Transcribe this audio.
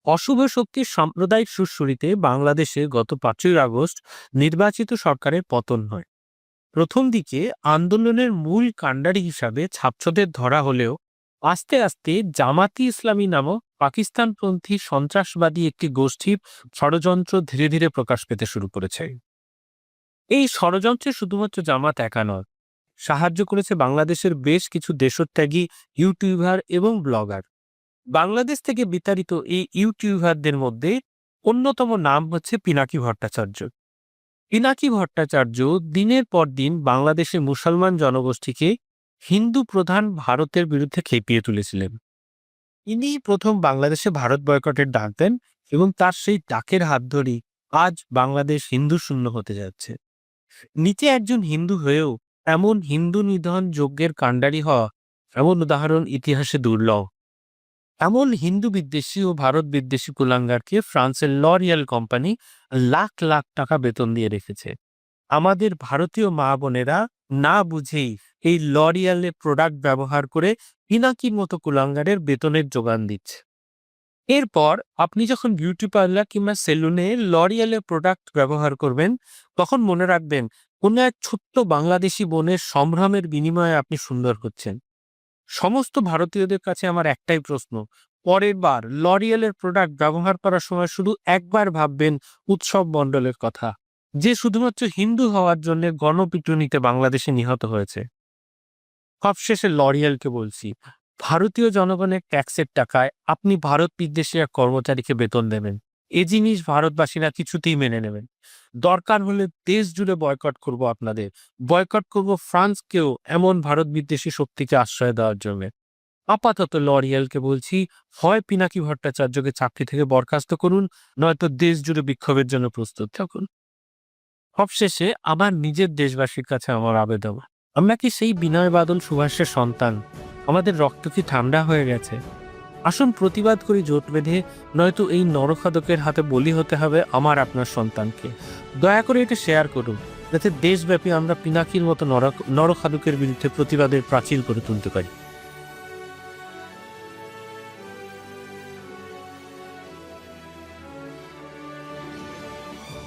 অশুভ শক্তির সাম্প্রদায়িক সুরসুরিতে বাংলাদেশে গত 5ই আগস্ট নির্বাচিত সরকারের পতন হয়। প্রথম দিকে আন্দোলনের মূল কাণ্ডারি হিসাবে ছাত্রদের ধরা হলেও আস্তে আস্তে জামাতি ইসলামী নামক পাকিস্তানপন্থী সন্ত্রাসবাদী একটি গোষ্ঠীর ষড়যন্ত্র ধীরে ধীরে প্রকাশ পেতে শুরু করেছে। এই ষড়যন্ত্রে শুধুমাত্র জামাত একা নয়, সাহায্য করেছে বাংলাদেশের বেশ কিছু দেশত্যাগী ইউটিউবার এবং ব্লগার। বাংলাদেশ থেকে বিতাড়িত এই ইউটিউবারদের মধ্যে অন্যতম নাম হচ্ছে পিনাকি ভট্টাচার্য। পিনাকি ভট্টাচার্য দিনের পর দিন বাংলাদেশের মুসলমান জনগোষ্ঠীকে হিন্দু প্রধান ভারতের বিরুদ্ধে খেপিয়ে তুলেছিলেন। ইনি প্রথম বাংলাদেশে ভারত বয়কটের ডাক দেন এবং তার সেই ডাকের হাত ধরেই আজ বাংলাদেশ হিন্দু শূন্য হতে যাচ্ছে। নিচে একজন হিন্দু হয়েও এমন হিন্দু নিধন যজ্ঞের কাণ্ডারি হওয়া, এমন উদাহরণ ইতিহাসে দুর্লভ। এমন হিন্দু বিদ্বেষী ও ভারত বিদ্বেষী কুলাঙ্গারকে ফ্রান্সের লরিয়াল কোম্পানি লাখ লাখ টাকা বেতন দিয়ে রেখেছে। আমাদের ভারতীয় মা বোনেরা না বুঝেই এই লরিয়ালের প্রোডাক্ট ব্যবহার করে পিনাকির মতো কুলাঙ্গারের বেতনের যোগান দিচ্ছে। এরপর আপনি যখন বিউটি পার্লার কিংবা সেলুনে লরিয়ালের প্রোডাক্ট ব্যবহার করবেন, তখন মনে রাখবেন কোনো এক ছোট্ট বাংলাদেশি বোনের সম্ভ্রমের বিনিময়ে আপনি সুন্দর হচ্ছেন। সমস্ত ভারতীয়দের কাছে আমার একটাই প্রশ্ন, পরের বার লরিয়ালের প্রোডাক্ট ব্যবহার করার সময় শুধু একবার ভাববেন উৎসব মণ্ডলের কথা, যে শুধুমাত্র হিন্দু হওয়ার জন্য গণপিটুনিতে বাংলাদেশে নিহত হয়েছে। সবশেষে লরিয়ালকে বলছি, ভারতীয় জনগণের ট্যাক্সের টাকায় আপনি ভারত বিদ্বেষী এক কর্মচারীকে বেতন দেবেন, এ জিনিস ভারতবাসীরা কিছুতেই মেনে নেবেন। দরকার হলে দেশ জুড়ে বয়কট করব, আপনাদের বয়কট করব ফ্রান্সকেও এমন ভারত বিদ্বেষী শক্তিকে আশ্রয় দেওয়ার জন্য। আপাতত লরিয়ালকে বলছি, হয় পিনাকি ভট্টাচার্যকে চাকরি থেকে বরখাস্ত করুন, নয়তো দেশ জুড়ে বিক্ষোভের জন্য প্রস্তুত থাকুন। সবশেষে আমার নিজের দেশবাসীর কাছে আমার আবেদন, আমরা কি সেই বিনয় বাদল সুভাষের সন্তান? আমাদের রক্ত কি ঠান্ডা হয়ে গেছে? আসুন প্রতিবাদ করি জোট বেঁধে, নয়তো এই নরখাদকের হাতে বলি হতে হবে আমার আপনার সন্তানকে। দয়া করে এটা শেয়ার করুন, যাতে দেশব্যাপী আমরা পিনাকির মতো নরখাদকের বিরুদ্ধে প্রতিবাদের প্রাচীর করে তুলতে পারি।